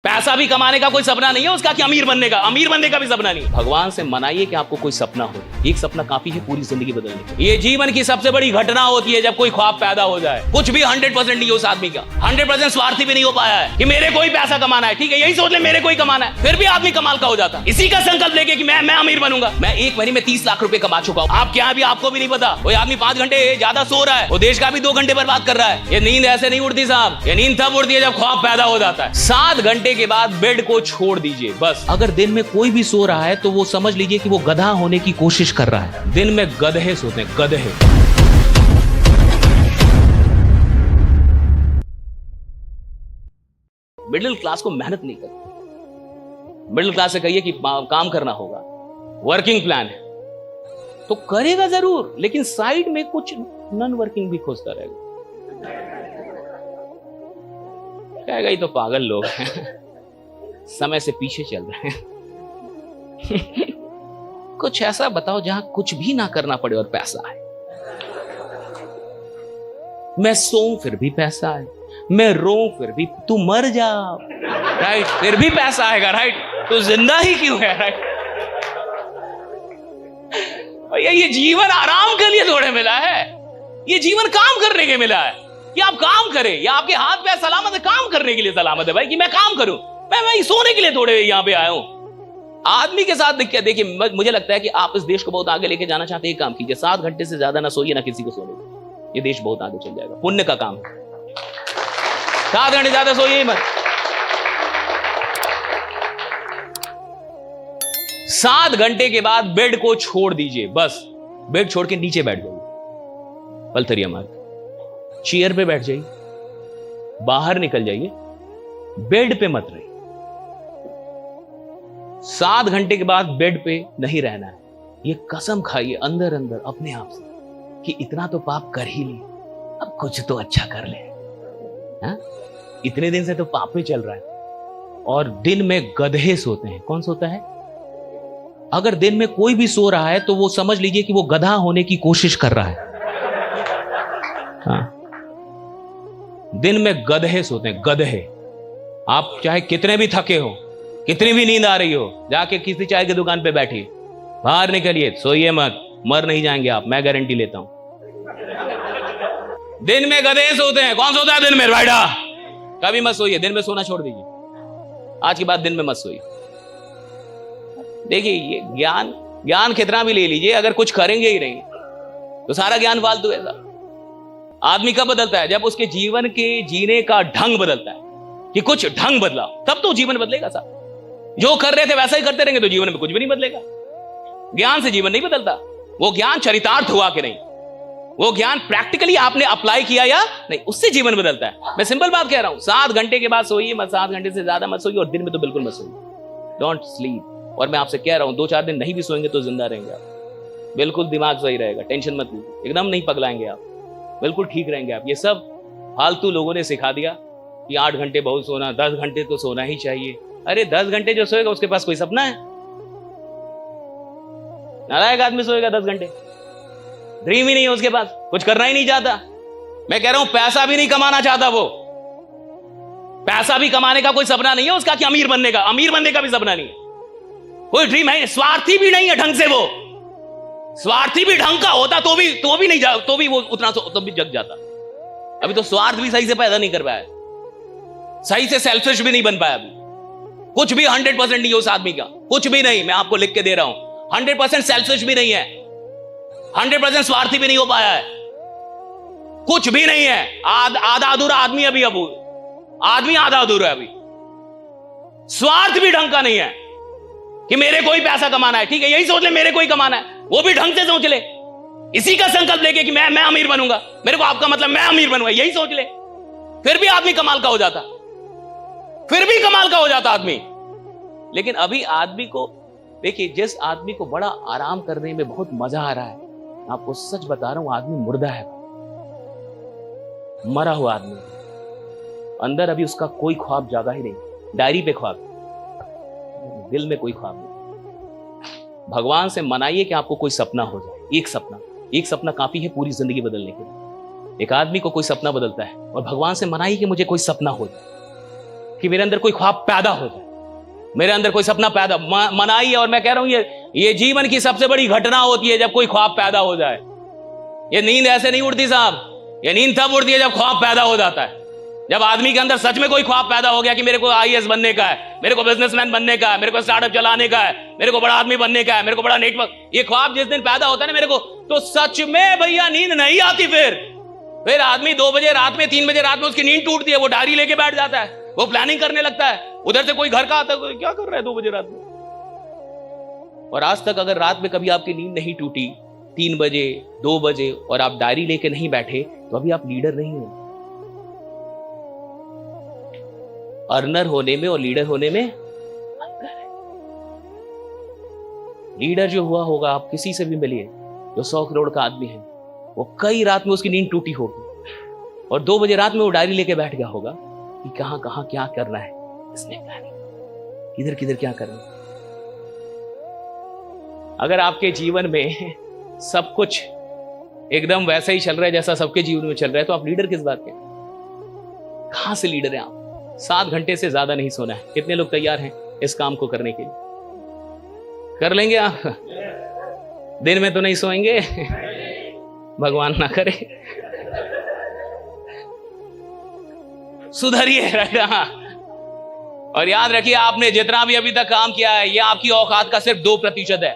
पैसा भी कमाने का कोई सपना नहीं है उसका कि अमीर बनने का भी सपना नहीं। भगवान से मनाइए कि आपको कोई सपना हो, एक सपना काफी है पूरी जिंदगी बदलने के। ये जीवन की सबसे बड़ी घटना होती है जब कोई ख्वाब पैदा हो जाए। कुछ भी 100% नहीं हो उस आदमी का, 100% स्वार्थी भी नहीं हो पाया है कि मेरे को ही पैसा कमाना है, ठीक है, यही सोच ले मेरे को ही कमाना है, फिर भी आदमी कमाल का हो जाता। इसी का संकल्प लेके कि मैं अमीर बनूंगा। मैं एक महीने में 30 लाख रुपए कमा चुका हूँ। आप क्या भी आपको भी नहीं पता। कोई आदमी 5 घंटे ज्यादा सो रहा है, वो देश का भी 2 घंटे बर्बाद कर रहा है। ये नींद ऐसे नहीं उड़ती साहब, ये नींद तब उड़ती है जब ख्वाब पैदा हो जाता है। 7 घंटे के बाद बेड को छोड़ दीजिए बस। अगर दिन में कोई भी सो रहा है तो वो समझ लीजिए कि वो गधा होने की कोशिश कर रहा है। दिन में गधे सोते हैं, गधे। मिडिल क्लास को मेहनत नहीं करती। मिडिल क्लास से कहिए कि काम करना होगा, वर्किंग प्लान है तो करेगा जरूर, लेकिन साइड में कुछ नॉन वर्किंग भी खोजता रहेगा। कहेगा ये तो पागल लोग हैं, समय से पीछे चल रहे हैं। कुछ ऐसा बताओ जहां कुछ भी ना करना पड़े और पैसा है। मैं सोऊं फिर भी पैसा है, मैं रोऊं फिर भी, तू मर जा राइट, फिर भी पैसा आएगा राइट, तो जिंदा ही क्यों है राइट। भैया ये जीवन आराम के लिए थोड़े मिला है, ये जीवन काम करने के मिला है कि आप काम करें, या आपके हाथ पैर सलामत है काम करने के लिए सलामत है भाई कि मैं काम करूं। मैं सोने के लिए थोड़े यहां पे आया हूं। आदमी के साथ देखिए मुझे लगता है कि आप इस देश को बहुत आगे लेके जाना चाहते हैं, काम कीजिए। 7 घंटे से ज्यादा ना सोइए ना किसी को सोने दीजिए, ये देश बहुत आगे चल जाएगा। पुण्य का काम है, 7 घंटे ज्यादा सोइए मत। 7 घंटे के बाद बेड को छोड़ दीजिए बस। बेड छोड़ के नीचे बैठ जाइए, पलथरिया मार के चेयर पे बैठ जाइए, बाहर निकल जाइए, बेड पे मत रहिए। 7 घंटे के बाद बेड पे नहीं रहना है। ये कसम खाइए अंदर अंदर अपने आप से कि इतना तो पाप कर ही लिए, अब कुछ तो अच्छा कर ले। हा? इतने दिन से तो पाप पे चल रहा है। और दिन में गधे सोते हैं। कौन सोता है? अगर दिन में कोई भी सो रहा है तो वो समझ लीजिए कि वो गधा होने की कोशिश कर रहा है। हाँ। दिन में गधे सोते हैं, गधे। आप चाहे कितने भी थके हो, कितनी भी नींद आ रही हो, जाके किसी चाय की दुकान पे बैठिए, बाहर निकलिए, सोइए मत, मर नहीं जाएंगे आप, मैं गारंटी लेता हूं। दिन में गधे सोते हैं। कौन सोता है दिन में? राइडा। कभी मत सोइए, दिन में सोना छोड़ दीजिए। आज के बाद दिन में मत सोइए। देखिए ये ज्ञान कितना भी ले लीजिए, अगर कुछ करेंगे ही नहीं तो सारा ज्ञान फालतू है। आदमी कब बदलता है? जब उसके जीवन के जीने का ढंग बदलता है, कि कुछ ढंग बदला, तब तो जीवन बदलेगा साहब। जो कर रहे थे वैसा ही करते रहेंगे तो जीवन में कुछ भी नहीं बदलेगा। ज्ञान से जीवन नहीं बदलता। वो ज्ञान चरितार्थ हुआ कि नहीं, वो ज्ञान प्रैक्टिकली आपने अप्लाई किया या नहीं, उससे जीवन बदलता है। मैं सिंपल बात कह रहा हूं, 7 घंटे के बाद सोइए मत, 7 घंटे से ज्यादा मत सोइए, और दिन में तो बिल्कुल मत सोइए। Don't sleep. और मैं आपसे कह रहा हूं 2-4 दिन नहीं भी सोएंगे तो जिंदा रहेंगे आप। बिल्कुल दिमाग सही रहेगा, टेंशन मत लीजिए, एकदम नहीं पगलाएंगे आप, बिल्कुल ठीक रहेंगे आप। ये सब फालतू लोगों ने सिखा दिया कि 8 घंटे बहुत सोना, 10 घंटे तो सोना ही चाहिए। अरे 10 घंटे जो सोएगा उसके पास कोई सपना है? नालायक आदमी सोएगा 10 घंटे, ड्रीम ही नहीं है उसके पास, कुछ करना ही नहीं चाहता। मैं कह रहा हूं पैसा भी नहीं कमाना चाहता वो, पैसा भी कमाने का कोई सपना नहीं है उसका कि अमीर बनने का भी सपना नहीं है, कोई ड्रीम है। स्वार्थी भी नहीं है ढंग से वो। स्वार्थी भी ढंग का होता तो भी नहीं जा, तो भी वो उतना तो भी जग जाता। अभी तो स्वार्थ भी सही से पैदा नहीं कर पाया, सही से सेल्फिश भी नहीं बन पाया। अभी कुछ भी 100% नहीं है उस आदमी का, कुछ भी नहीं। मैं आपको लिख के दे रहा हूं, 100% सेल्फिश भी नहीं है, 100% स्वार्थी भी नहीं हो पाया है, कुछ भी नहीं है। आधा अधूरा आदमी अभी, आदमी आधा अधूरा है अभी। स्वार्थ भी ढंग का नहीं है कि मेरे को ही पैसा कमाना है, ठीक है, यही सोच ले मेरे को ही कमाना है, वो भी ढंग से सोच ले। इसी का संकल्प लेके कि मैं अमीर बनूंगा, मेरे को आपका मतलब मैं अमीर बनूंगा, यही सोच ले, फिर भी आदमी कमाल का हो जाता, आदमी। लेकिन अभी आदमी को देखिए, जिस आदमी को बड़ा आराम करने में बहुत मजा आ रहा है, आपको सच बता रहा हूं, आदमी मुर्दा है, मरा हुआ आदमी। अंदर अभी उसका कोई ख्वाब जागा ही नहीं, डायरी पे ख्वाब, दिल में कोई ख्वाब नहीं। भगवान से मनाइए कि आपको कोई सपना हो जाए, एक सपना काफी है पूरी जिंदगी बदलने के लिए। एक आदमी को कोई सपना बदलता है, और भगवान से मनाइए कि मुझे कोई सपना हो जाए, कि मेरे अंदर कोई ख्वाब पैदा हो जाए, मेरे अंदर कोई सपना पैदा मनाई है। और मैं कह रहा हूं ये जीवन की सबसे बड़ी घटना होती है जब कोई ख्वाब पैदा हो जाए। ये नींद ऐसे नहीं उड़ती साहब, ये नींद तब उड़ती है जब ख्वाब पैदा हो जाता है। जब आदमी के अंदर सच में कोई ख्वाब पैदा हो गया कि मेरे को आईएएस बनने का है, मेरे को बिजनेसमैन बनने का है, मेरे को स्टार्टअप चलाने का है, मेरे को बड़ा आदमी बनने का है, मेरे को बड़ा नेटवर्क, ये ख्वाब जिस दिन पैदा होता है ना मेरे को, तो सच में भैया नींद नहीं आती। फिर आदमी 2 बजे रात में, 3 बजे रात में उसकी नींद टूटती है, वो डायरी लेके बैठ जाता है, वो प्लानिंग करने लगता है। उधर से कोई घर का आता है, क्या कर रहा है 2 बजे रात में। और आज तक अगर रात में कभी आपकी नींद नहीं टूटी 3 बजे 2 बजे और आप डायरी लेके नहीं बैठे, तो अभी आप लीडर नहीं हो। अर्नर होने में और लीडर होने में अंतर है। लीडर जो हुआ होगा, आप किसी से भी मिलिए जो 100 करोड़ का आदमी है, वो कई रात में उसकी नींद टूटी होगी और 2 बजे रात में वो डायरी लेके बैठ गया होगा कि कहां कहां क्या करना है, इसने प्लानिंग, किधर किधर क्या करना है। अगर आपके जीवन में सब कुछ एकदम वैसा ही चल रहा है जैसा सबके जीवन में चल रहा है, तो आप लीडर किस बात के? कहां से लीडर हैं आप? 7 घंटे से ज्यादा नहीं सोना है। कितने लोग तैयार हैं इस काम को करने के लिए? कर लेंगे आप? दिन में तो नहीं सोएंगे, भगवान ना करे। सुधरिए। और याद रखिए, आपने जितना भी अभी तक काम किया है, ये आपकी औकात का सिर्फ 2% है।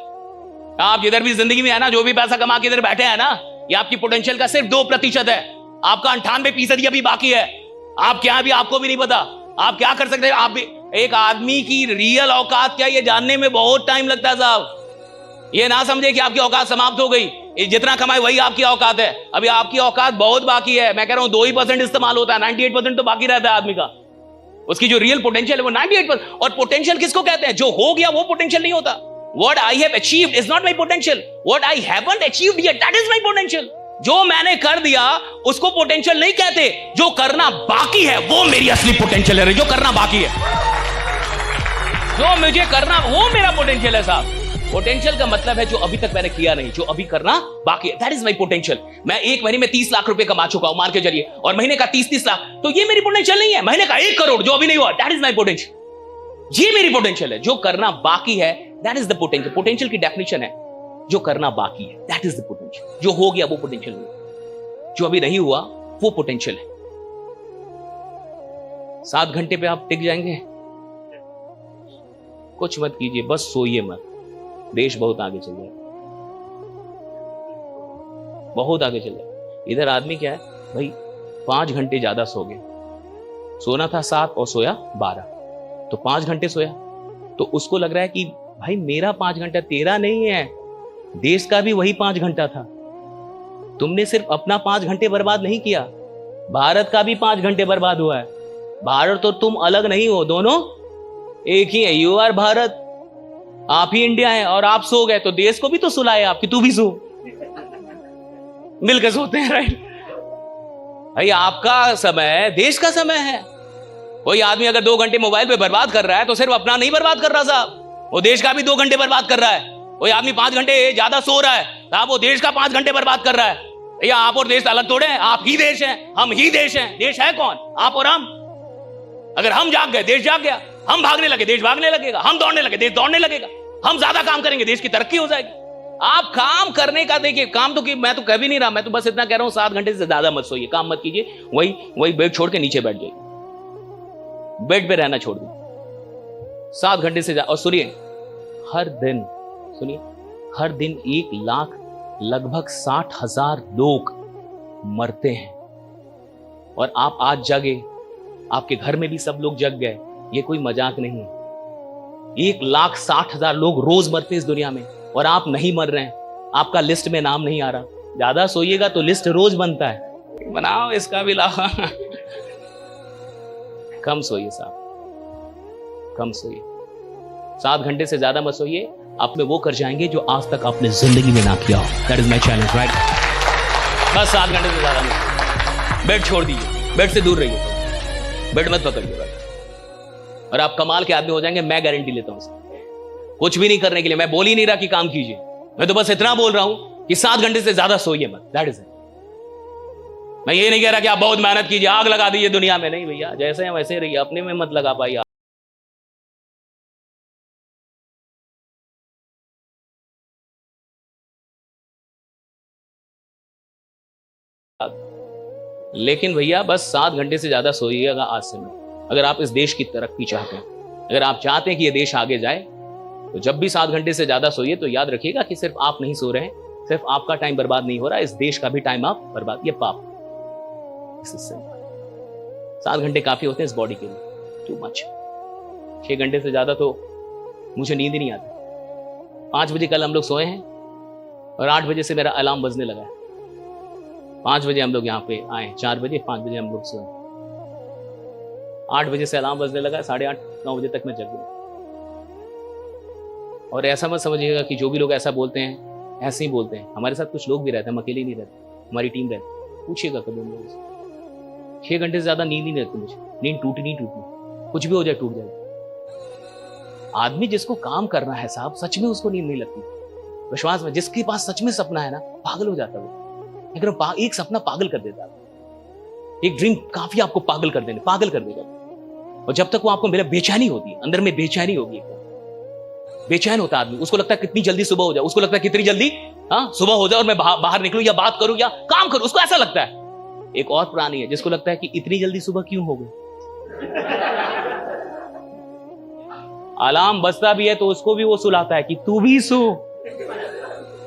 आप जिधर भी जिंदगी में है ना, जो भी पैसा कमा के इधर बैठे हैं ना, ये आपकी पोटेंशियल का सिर्फ 2% है। आपका 98% अभी बाकी है। आप क्या भी, आपको भी नहीं पता आप क्या कर सकते हैं। आप भी, एक आदमी की रियल औकात क्या, ये जानने में बहुत टाइम लगता है साहब। ये ना समझे कि आपकी औकात समाप्त हो गई, जितना कमाए वही आपकी औकात है। अभी आपकी औकात बहुत बाकी है। मैं कह रहा हूं 2% इस्तेमाल होता है, 98% तो बाकी रहता है आदमी का। उसकी जो रियल पोटेंशियल है वो 98%। और पोटेंशियल किसको कहते हैं? जो हो गया वो पोटेंशियल नहीं होता। What I have achieved is not my potential. What I haven't achieved yet, that is my potential. जो मैंने कर दिया उसको पोटेंशियल नहीं कहते, जो करना बाकी है वो मेरी असली पोटेंशियल है। जो करना बाकी है, जो मुझे करना, वो मेरा पोटेंशियल है साहब। पोटेंशियल का मतलब है जो अभी तक मैंने किया नहीं, जो अभी करना बाकी है, दैट इज माई पोटेंशियल। मैं एक महीने में 30 लाख रुपए कमा चुका हूं मान के चलिए, और महीने का 30 लाख, तो ये मेरी पोटेंशियल नहीं है। महीने का 1 करोड़ जो अभी नहीं हुआ, दैट इज माई पोटेंशियल। ये मेरी पोटेंशियल है। जो करना बाकी है, that is the potential. Potential की डेफिनेशन है जो करना बाकी है, दैट इज द पोटेंशियल। जो हो गया वो पोटेंशियल नहीं, जो अभी नहीं हुआ वो पोटेंशियल है। 7 घंटे पे आप टिक जाएंगे? कुछ मत कीजिए, बस सोइए मत। देश बहुत आगे चल जाए, बहुत आगे चल जाए। इधर आदमी क्या है भाई, 5 घंटे ज्यादा सो गए। सोना था 7 और सोया 12, तो 5 घंटे सोया। तो उसको लग रहा है कि भाई मेरा 5 घंटा, तेरा नहीं है, देश का भी वही 5 घंटा था। तुमने सिर्फ अपना 5 घंटे बर्बाद नहीं किया, भारत का भी 5 घंटे बर्बाद हुआ है। भारत और तुम अलग नहीं हो, दोनों एक ही है। यू आर भारत, आप ही इंडिया है। और आप सो गए तो देश को भी तो सुलाए आप कि तू भी सो, मिलकर सोते हैं, राइट भाई। आपका समय है, देश का समय है। कोई आदमी अगर 2 घंटे मोबाइल पे बर्बाद कर रहा है तो सिर्फ अपना नहीं बर्बाद कर रहा साहब, वो देश का भी 2 घंटे बर्बाद कर रहा है। कोई आदमी 5 घंटे ज्यादा सो रहा है साहब, वो देश का 5 घंटे बर्बाद कर रहा है। भैया आप और देश अलग थोड़े हैं, आप ही देश हैं, हम ही देश हैं। देश है कौन? आप और हम। अगर हम जाग गए, देश जाग गया। हम भागने लगे, देश भागने लगेगा। हम दौड़ने लगे, देश दौड़ने लगेगा। हम ज्यादा काम करेंगे, देश की तरक्की हो जाएगी। आप काम करने का देखिए, काम तो कि मैं तो कह भी नहीं रहा, मैं तो बस इतना कह रहा हूं 7 घंटे से ज्यादा मत सोइए, काम मत कीजिए। वही बेड छोड़ के नीचे बैठ जाइए, बेड पे रहना छोड़ दीजिए 7 घंटे से ज्यादा। और सुनिए, हर दिन, सुनिए, हर दिन 1 लाख लगभग 60,000 लोग मरते हैं। और आप आज जगे, आपके घर में भी सब लोग जग गए, ये कोई मजाक नहीं है। 1,60,000 लोग रोज मरते हैं इस दुनिया में, और आप नहीं मर रहे हैं, आपका लिस्ट में नाम नहीं आ रहा। ज्यादा सोइएगा तो लिस्ट रोज बनता है, बनाओ इसका भी लाभ। कम सोइए साहब, कम सोइए। 7 घंटे से ज्यादा मत सोइए, आप में वो कर जाएंगे जो आज तक आपने जिंदगी में ना किया हो। That is my challenge, right? बस 7 घंटे से ज्यादा मत। बेड छोड़ दीजिए, बेड से दूर रहिए, बेड मत पकड़िएगा, और आप कमाल के आदमी हो जाएंगे, मैं गारंटी लेता हूं। कुछ भी नहीं करने के लिए मैं बोल ही नहीं रहा कि काम कीजिए, मैं तो बस इतना बोल रहा हूं कि 7 घंटे से ज्यादा सोइए मत। That is it. मैं ये नहीं कह रहा कि आप बहुत मेहनत कीजिए, आग लगा दीजिए दुनिया में, नहीं भैया, जैसे हैं वैसे रहिए, अपने में मत लगा पाइए। लेकिन भैया बस 7 घंटे से ज्यादा सोइएगा आज से नहीं, अगर आप इस देश की तरक्की चाहते हैं, अगर आप चाहते हैं कि ये देश आगे जाए, तो जब भी 7 घंटे से ज्यादा सोइए तो याद रखिएगा कि सिर्फ आप नहीं सो रहे हैं, सिर्फ आपका टाइम बर्बाद नहीं हो रहा, इस देश का भी टाइम आप बर्बाद, ये पाप। 7 घंटे काफी होते हैं इस बॉडी के लिए, टू मच। 6 घंटे से ज्यादा तो मुझे नींद ही नहीं आती। 5 बजे कल हम लोग सोए हैं और 8 बजे से मेरा अलार्म बजने लगा है। 5 बजे हम लोग यहाँ पे आए, 4 बजे, 5 बजे हम लोग सोए, 8 बजे से अलार्म बजने लगा, 8:30-9 बजे तक मैं जग गया। और ऐसा मत समझिएगा कि जो भी लोग ऐसा बोलते हैं ऐसे ही बोलते हैं, हमारे साथ कुछ लोग भी रहते हैं, हम अकेले नहीं रहते, हमारी टीम रहती है, पूछिएगा कभी उन लोगों से। 6 घंटे से ज्यादा नींद ही नहीं रहती मुझे, नींद टूटनी, कुछ भी हो जाए टूट जाए। आदमी जिसको काम करना है साहब, सच में उसको नींद नहीं लगती, विश्वास में, जिसके पास सच में सपना है ना, पागल हो जाता है वो। लेकिन एक सपना पागल कर देता है, एक ड्रीम काफी आपको पागल कर देगा। और जब तक वो आपको मिले, बेचैनी होती है अंदर में, बेचैनी होगी, बेचैन होता आदमी, उसको लगता है कितनी जल्दी सुबह हो जाए, उसको लगता है कितनी जल्दी सुबह हो जाए और मैं बाहर निकलूं या बात करूं या काम करूं, उसको ऐसा लगता है। एक और प्राणी है जिसको लगता है कि इतनी जल्दी सुबह क्यों हो गई। अलार्म बजता भी है तो उसको भी वो सुलाता है कि तू भी सो,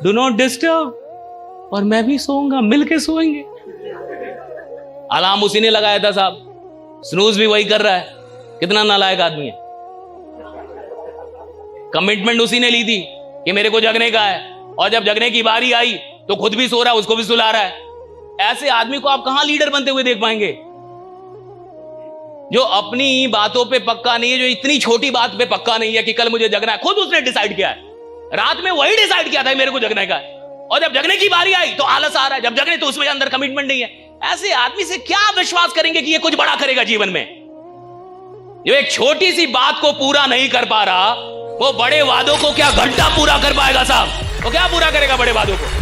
डू नॉट डिस्टर्ब, और मैं भी सोऊंगा, मिलके सोएंगे। अलार्म उसी ने लगाया था साहब, स्नूज भी वही कर रहा है, कितना नालायक आदमी है। कमिटमेंट उसी ने ली थी कि मेरे को जगने का है, और जब जगने की बारी आई तो खुद भी सो रहा है, उसको भी सुला रहा है। ऐसे आदमी को आप कहां लीडर बनते हुए देख पाएंगे, जो अपनी बातों पे पक्का नहीं है, जो इतनी छोटी बात पे पक्का नहीं है कि कल मुझे जगना है। खुद उसने डिसाइड किया है, रात में वही डिसाइड किया था मेरे को जगने का है, और जब जगने की बारी आई तो आलस आ रहा है, जब जगने तो उसमें अंदर कमिटमेंट नहीं है। ऐसे आदमी से क्या विश्वास करेंगे कि ये कुछ बड़ा करेगा जीवन में। जो एक छोटी सी बात को पूरा नहीं कर पा रहा, वो बड़े वादों को क्या घंटा पूरा कर पाएगा साहब, वो क्या पूरा करेगा बड़े वादों को।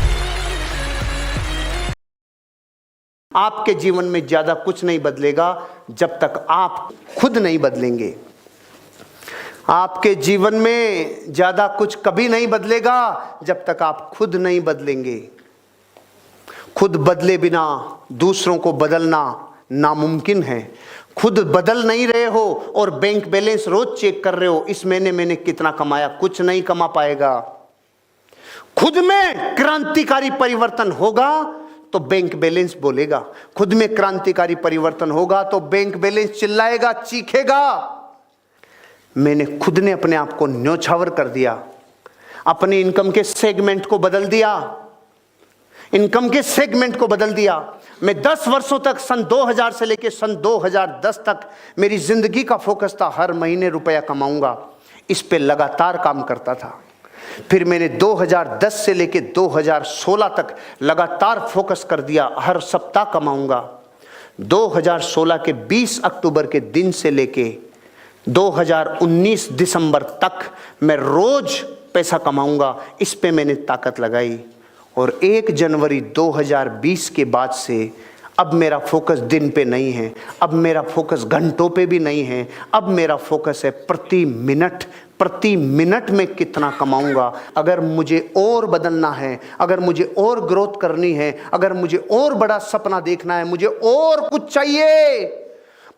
आपके जीवन में ज्यादा कुछ नहीं बदलेगा जब तक आप खुद नहीं बदलेंगे। आपके जीवन में ज्यादा कुछ कभी नहीं बदलेगा जब तक आप खुद नहीं बदलेंगे। खुद बदले बिना दूसरों को बदलना नामुमकिन है। खुद बदल नहीं रहे हो और बैंक बैलेंस रोज चेक कर रहे हो, इस महीने मैंने कितना कमाया, कुछ नहीं कमा पाएगा। खुद में क्रांतिकारी परिवर्तन होगा तो बैंक बैलेंस बोलेगा, खुद में क्रांतिकारी परिवर्तन होगा तो बैंक बैलेंस चिल्लाएगा, चीखेगा। मैंने खुद ने अपने आप को न्योछावर कर दिया, अपने इनकम के सेगमेंट को बदल दिया, इनकम के सेगमेंट को बदल दिया। मैं 10 वर्षों तक, सन 2000 से लेकर सन 2010 तक मेरी जिंदगी का फोकस था हर महीने रुपया कमाऊंगा, इस पे लगातार काम करता था। फिर मैंने 2010 से लेकर 2016 तक लगातार फोकस कर दिया, हर सप्ताह कमाऊंगा। 2016 के 20 अक्टूबर के दिन से लेके 2019 दिसंबर तक मैं रोज पैसा कमाऊंगा, इस पे मैंने ताकत लगाई। और 1 जनवरी 2020 के बाद से अब मेरा फोकस दिन पे नहीं है, अब मेरा फोकस घंटों पे भी नहीं है, अब मेरा फोकस है प्रति मिनट में कितना कमाऊंगा। अगर मुझे और बदलना है, अगर मुझे और ग्रोथ करनी है, अगर मुझे और बड़ा सपना देखना है, मुझे और कुछ चाहिए,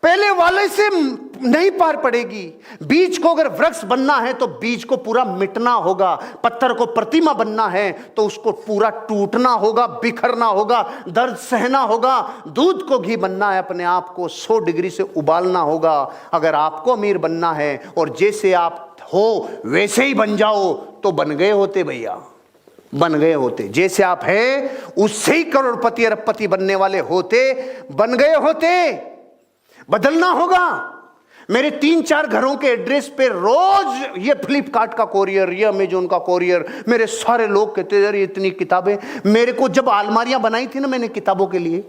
पहले वाले से नहीं पार पड़ेगी। बीज को अगर वृक्ष बनना है तो बीज को पूरा मिटना होगा, पत्थर को प्रतिमा बनना है तो उसको पूरा टूटना होगा, बिखरना होगा, दर्द सहना होगा। दूध को घी बनना है, अपने आप को 100 डिग्री से उबालना होगा। अगर आपको अमीर बनना है और जैसे आप हो वैसे ही बन जाओ तो बन गए होते भैया, बन गए होते। जैसे आप हैं उससे ही करोड़पति अरबपति बनने वाले होते, बन गए होते। बदलना होगा। मेरे 3-4 घरों के एड्रेस पे रोज ये फ्लिपकार्ट का कोरियर, ये अमेजोन का कोरियर, मेरे सारे लोग कहते यार ये इतनी किताबें। मेरे को जब अलमारियां बनाई थी ना मैंने किताबों के लिए,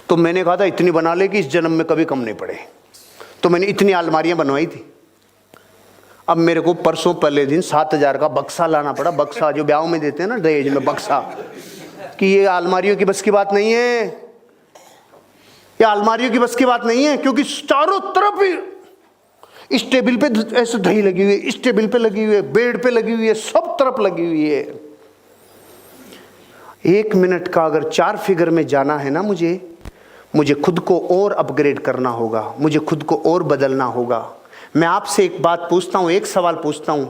तो मैंने कहा था इतनी बना ले कि इस जन्म में कभी कम नहीं पड़े, तो मैंने इतनी अलमारियां बनवाई थी। अब मेरे को परसों पहले दिन 7000 का बक्सा लाना पड़ा, बक्सा जो ब्याह में देते हैं ना दहेज में बक्सा, कि ये अलमारियों की बस की बात नहीं है। या अलमारियों की बस की बात नहीं है, क्योंकि चारों तरफ ही इस टेबल पे ऐसे दही लगी हुई है, इस टेबल पे लगी हुई है, बेड पे लगी हुई है, सब तरफ लगी हुई है। 1 मिनट का अगर 4 फिगर में जाना है ना, मुझे खुद को और अपग्रेड करना होगा, मुझे खुद को और बदलना होगा। मैं आपसे एक बात पूछता हूं, एक सवाल पूछता हूं,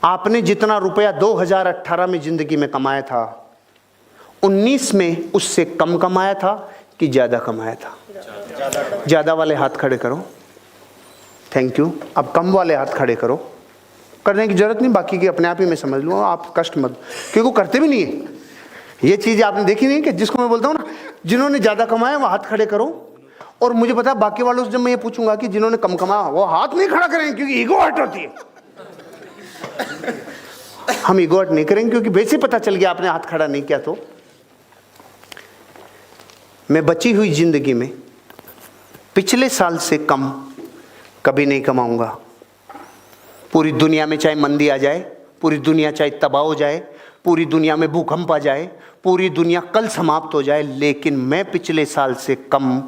आपने जितना रुपया 2018 में जिंदगी में कमाया था, 19 में उससे कम कमाया था कि ज्यादा कमाया था? ज्यादा वाले हाथ खड़े करो। Thank you. अब कम वाले हाथ खड़े करो। करने की जरूरत नहीं, बाकी की अपने आप ही मैं समझ लूँगा, आप कष्ट मत, क्योंकि वो करते भी नहीं है। ये चीज़ आपने देखी नहीं कि जिसको मैं बोलता हूँ ना, जिन्होंने ज़्यादा कमाया वो हाथ खड़े करो, और मुझे पता है बाकी वालों से जब मैं ये पूछूंगा कि जिन्होंने कम कमाया वो हाथ नहीं खड़ा करेंगे, क्योंकि ईगो हर्ट होती है। हम ईगो हर्ट नहीं करेंगे, क्योंकि वैसे पता चल गया आपने हाथ खड़ा नहीं किया। तो मैं बची हुई जिंदगी में पिछले साल से कम कभी नहीं कमाऊंगा। पूरी दुनिया में चाहे मंदी आ जाए, पूरी दुनिया चाहे तबाह हो जाए, पूरी दुनिया में भूकंप आ जाए, पूरी दुनिया कल समाप्त हो जाए, लेकिन मैं पिछले साल से कम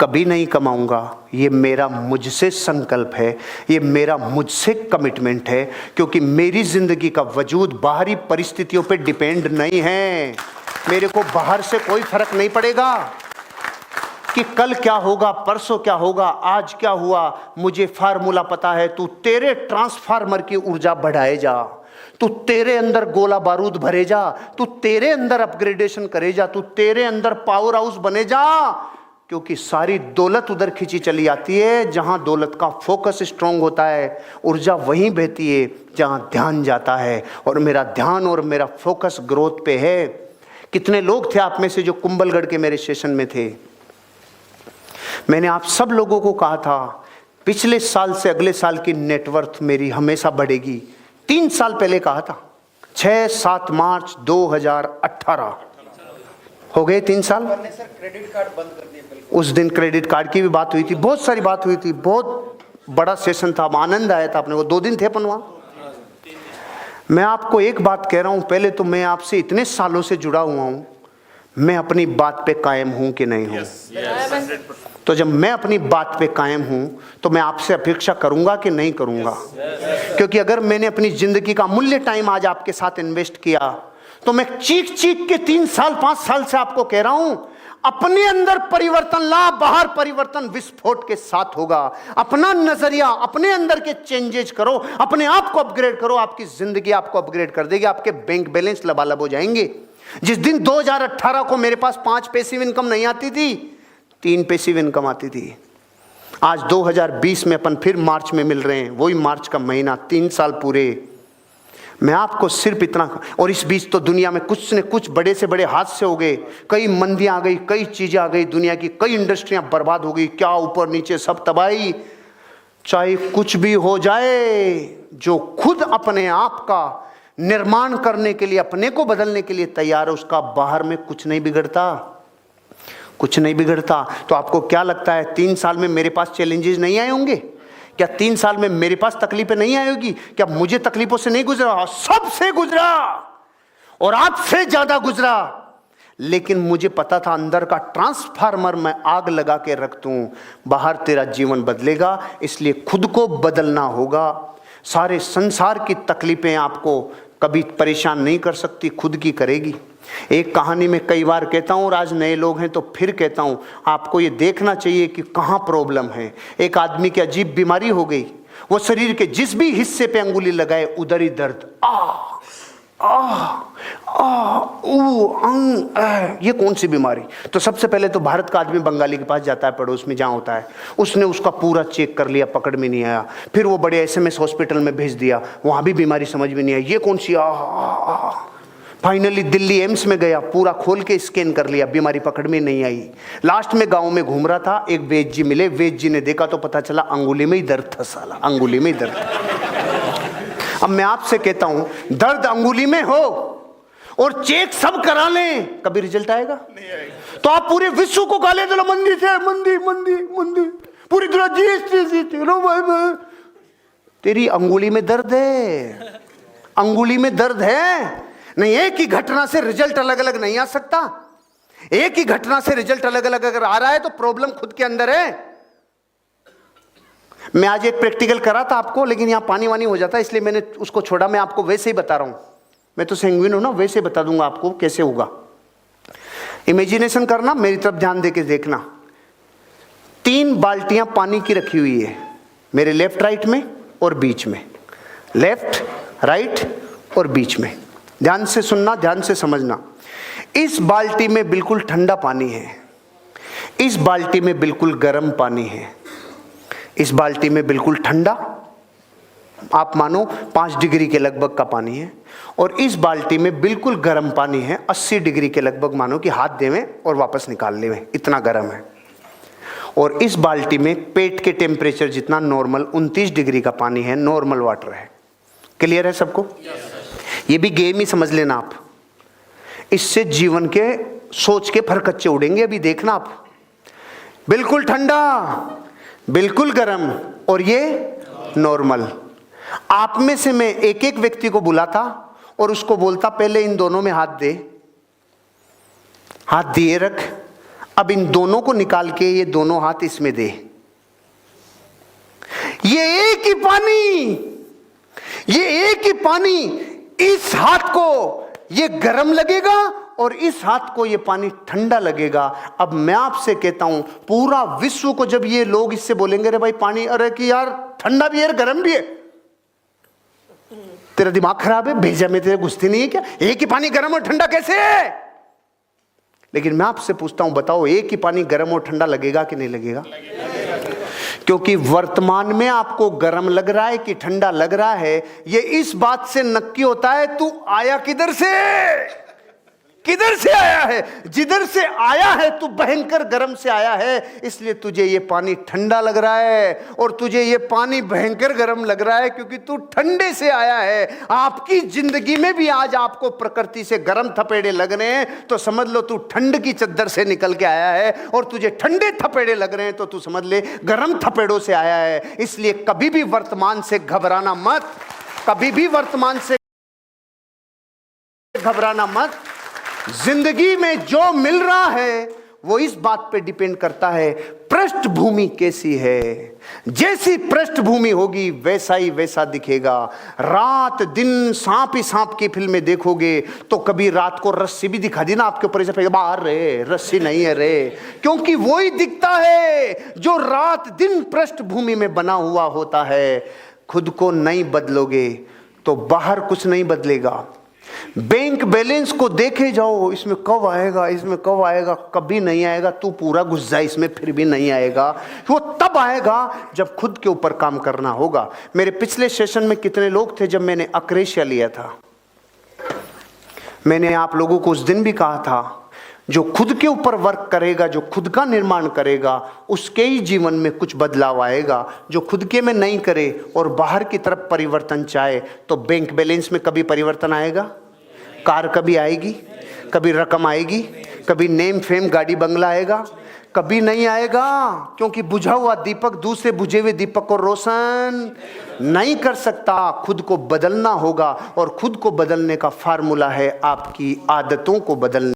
कभी नहीं कमाऊंगा। ये मेरा मुझसे संकल्प है, ये मेरा मुझसे कमिटमेंट है, क्योंकि मेरी जिंदगी का वजूद बाहरी परिस्थितियों पे डिपेंड नहीं है। मेरे को बाहर से कोई फर्क नहीं पड़ेगा कि कल क्या होगा, परसों क्या होगा, आज क्या हुआ। मुझे फार्मूला पता है, तू तेरे ट्रांसफार्मर की ऊर्जा बढ़ाए जा, तू तेरे अंदर गोला बारूद भरे जा, तू तेरे अंदर अपग्रेडेशन करे जा, तू तेरे अंदर पावर हाउस बने जा, क्योंकि सारी दौलत उधर खींची चली आती है जहां दौलत का फोकस स्ट्रांग होता है। ऊर्जा वहीं बहती है जहां ध्यान जाता है, और मेरा ध्यान और मेरा फोकस ग्रोथ पे है। कितने लोग थे आप में से जो कुंभलगढ़ के मेरे सेशन में थे? मैंने आप सब लोगों को कहा था पिछले साल से अगले साल की नेटवर्थ मेरी हमेशा बढ़ेगी। 3 साल पहले कहा था, 6-7 मार्च 2018 हो गए 3 साल। सर क्रेडिट कार्ड बंद कर दिए। उस दिन क्रेडिट कार्ड की भी बात हुई थी, बहुत सारी बात हुई थी, बहुत बड़ा सेशन था, आनंद आया था अपने को। 2 दिन थे अपन वहां। मैं आपको एक बात कह रहा हूं, पहले तो मैं आपसे इतने सालों से जुड़ा हुआ हूं, मैं अपनी बात पे कायम हूं कि नहीं हूं? तो जब मैं अपनी बात पे कायम हूं तो मैं आपसे अपेक्षा करूंगा कि नहीं करूंगा? क्योंकि अगर मैंने अपनी जिंदगी का मूल्य टाइम आज आपके साथ इन्वेस्ट किया, तो मैं चीख चीख के 3 साल 5 साल से आपको कह रहा हूं, अपने अंदर परिवर्तन ला, बाहर परिवर्तन विस्फोट के साथ होगा। अपना नजरिया, अपने अंदर के चेंजेस करो, अपने आप को अपग्रेड करो, आपकी जिंदगी आपको अपग्रेड कर देगी। आपके बैंक बैलेंस लबालब हो जाएंगे। जिस दिन 2018 को मेरे पास 5 पैसिव इनकम नहीं आती थी, 3 पैसिव इनकम आती थी। आज 2020 में अपन फिर मार्च में मिल रहे हैं, वही मार्च का महीना, 3 साल पूरे। मैं आपको सिर्फ इतना, और इस बीच तो दुनिया में कुछ न कुछ बड़े से बड़े हादसे हो गए, कई मंदियां आ गई, कई चीजें आ गई, दुनिया की कई इंडस्ट्रियां बर्बाद हो गई, क्या ऊपर नीचे सब तबाही। चाहे कुछ भी हो जाए, जो खुद अपने आप का निर्माण करने के लिए, अपने को बदलने के लिए तैयार है, उसका बाहर में कुछ नहीं बिगड़ता, कुछ नहीं बिगड़ता। तो आपको क्या लगता है 3 साल में मेरे पास चैलेंजेस नहीं आए होंगे? क्या 3 साल में मेरे पास तकलीफें नहीं आई होगी? क्या मुझे तकलीफों से नहीं गुजरा? सबसे गुजरा, और आपसे ज्यादा गुजरा। लेकिन मुझे पता था अंदर का ट्रांसफार्मर मैं आग लगा के रख दूं, बाहर तेरा जीवन बदलेगा। इसलिए खुद को बदलना होगा। सारे संसार की तकलीफें आपको कभी परेशान नहीं कर सकती, खुद की करेगी। एक कहानी में कई बार कहता हूं, और आज नए लोग हैं तो फिर कहता हूं, आपको ये देखना चाहिए कि कहां प्रॉब्लम है। एक आदमी की अजीब बीमारी हो गई, वो शरीर के जिस भी हिस्से पे अंगुली लगाए उधर ही दर्द, ये कौन सी बीमारी? तो सबसे पहले तो भारत का आदमी बंगाली के पास जाता है, पड़ोस में जहाँ होता है, उसने उसका पूरा चेक कर लिया, पकड़ में नहीं आया। फिर वो बड़े SMS हॉस्पिटल में भेज दिया, वहाँ भी बीमारी समझ में नहीं आई, ये कौन सी फाइनली दिल्ली एम्स में गया, पूरा खोल के स्कैन कर लिया, बीमारी पकड़ में नहीं आई। लास्ट में गाँव में घूम रहा था, एक वैद्य जी मिले, वैद्य जी ने देखा तो पता चला अंगुली में ही दर्द था, साला अंगुली में ही दर्द। अब मैं आपसे कहता हूं, दर्द अंगुली में हो और चेक सब करा लें, कभी रिजल्ट आएगा? नहीं आएगा। तो आप पूरे विश्व को गाले दो, मंदी से मंदी मंदी मंदी, पूरी दुनिया जीते रो भाई, तेरी अंगुली में दर्द है, अंगुली में दर्द है। नहीं, एक ही घटना से रिजल्ट अलग अलग नहीं आ सकता। एक ही घटना से रिजल्ट अलग अलग अगर आ रहा है तो प्रॉब्लम खुद के अंदर है। मैं आज एक प्रैक्टिकल करा था आपको, लेकिन यहां पानी वानी हो जाता है इसलिए मैंने उसको छोड़ा। मैं आपको वैसे ही बता रहा हूं, मैं तो सैंग्विन हूं ना, वैसे बता दूंगा आपको कैसे होगा। इमेजिनेशन करना, मेरी तरफ ध्यान देके देखना। 3 बाल्टियां पानी की रखी हुई है मेरे लेफ्ट राइट में और बीच में, लेफ्ट राइट और बीच में। ध्यान से सुनना, ध्यान से समझना। इस बाल्टी में बिल्कुल ठंडा पानी है, इस बाल्टी में बिल्कुल गर्म पानी है। इस बाल्टी में बिल्कुल ठंडा, आप मानो 5 डिग्री के लगभग का पानी है, और इस बाल्टी में बिल्कुल गर्म पानी है, 80 डिग्री के लगभग, मानो कि हाथ देवें और वापस निकाल लेवें, इतना गर्म है। और इस बाल्टी में पेट के टेम्परेचर जितना नॉर्मल 29 डिग्री का पानी है, नॉर्मल वाटर है। क्लियर है सबको? ये भी गेम ही समझ लेना आप। इससे जीवन के सोच के फरकच्चे उड़ेंगे, अभी देखना आप। बिल्कुल ठंडा, बिल्कुल गर्म, और ये नॉर्मल। आप में से मैं एक एक व्यक्ति को बुलाता और उसको बोलता पहले इन दोनों में हाथ दे, हाथ दिए रख, अब इन दोनों को निकाल के ये दोनों हाथ इसमें दे। ये एक ही पानी, ये एक ही पानी, इस हाथ को ये गर्म लगेगा और इस हाथ को ये पानी ठंडा लगेगा। अब मैं आपसे कहता हूं, पूरा विश्व को जब ये लोग इससे बोलेंगे रे भाई पानी, अरे कि यार ठंडा भी है गर्म भी है, तेरा दिमाग खराब है, भेजा में तेरे घुसती नहीं है क्या? एक ही पानी गर्म और ठंडा कैसे है? लेकिन मैं आपसे पूछता हूं, बताओ एक ही पानी गर्म और ठंडा लगेगा कि नहीं लगेगा? क्योंकि वर्तमान में आपको गर्म लग रहा है कि ठंडा लग रहा है, ये इस बात से नक्की होता है तू आया किधर से, किधर से आया है। जिधर से आया है तू भयंकर गर्म से आया है, इसलिए तुझे ये पानी ठंडा लग रहा है, और तुझे ये पानी भयंकर गर्म लग रहा है क्योंकि तू ठंडे से आया है। आपकी जिंदगी में भी आज आपको प्रकृति से गर्म थपेड़े लग रहे हैं तो समझ लो तू ठंड की चद्दर से निकल के आया है, और तुझे ठंडे थपेड़े लग रहे हैं तो तू समझ ले गर्म थपेड़ों से आया है। इसलिए कभी भी वर्तमान से घबराना मत, कभी भी वर्तमान से घबराना मत। जिंदगी में जो मिल रहा है वो इस बात पे डिपेंड करता है पृष्ठभूमि कैसी है। जैसी पृष्ठभूमि होगी वैसा ही वैसा दिखेगा। रात दिन सांप ही सांप की फिल्में देखोगे तो कभी रात को रस्सी भी दिखा दी ना आपके ऊपर, ऐसे बाहर रे रस्सी नहीं है रे, क्योंकि वही दिखता है जो रात दिन पृष्ठभूमि में बना हुआ होता है। खुद को नहीं बदलोगे तो बाहर कुछ नहीं बदलेगा। बैंक बैलेंस को देखे जाओ, इसमें कब आएगा, इसमें कब आएगा, कभी नहीं आएगा। तू पूरा घुस जा इसमें फिर भी नहीं आएगा। वो तब आएगा जब खुद के ऊपर काम करना होगा। मेरे पिछले सेशन में कितने लोग थे जब मैंने अक्रेशिया लिया था? मैंने आप लोगों को उस दिन भी कहा था, जो खुद के ऊपर वर्क करेगा, जो खुद का निर्माण करेगा, उसके ही जीवन में कुछ बदलाव आएगा। जो खुद के में नहीं करे और बाहर की तरफ परिवर्तन चाहे तो बैंक बैलेंस में कभी परिवर्तन आएगा? कार कभी आएगी? कभी रकम आएगी? कभी नेम फेम गाड़ी बंगला आएगा? कभी नहीं आएगा, क्योंकि बुझा हुआ दीपक दूसरे बुझे हुए दीपक को रोशन नहीं कर सकता। खुद को बदलना होगा, और खुद को बदलने का फार्मूला है आपकी आदतों को बदलना।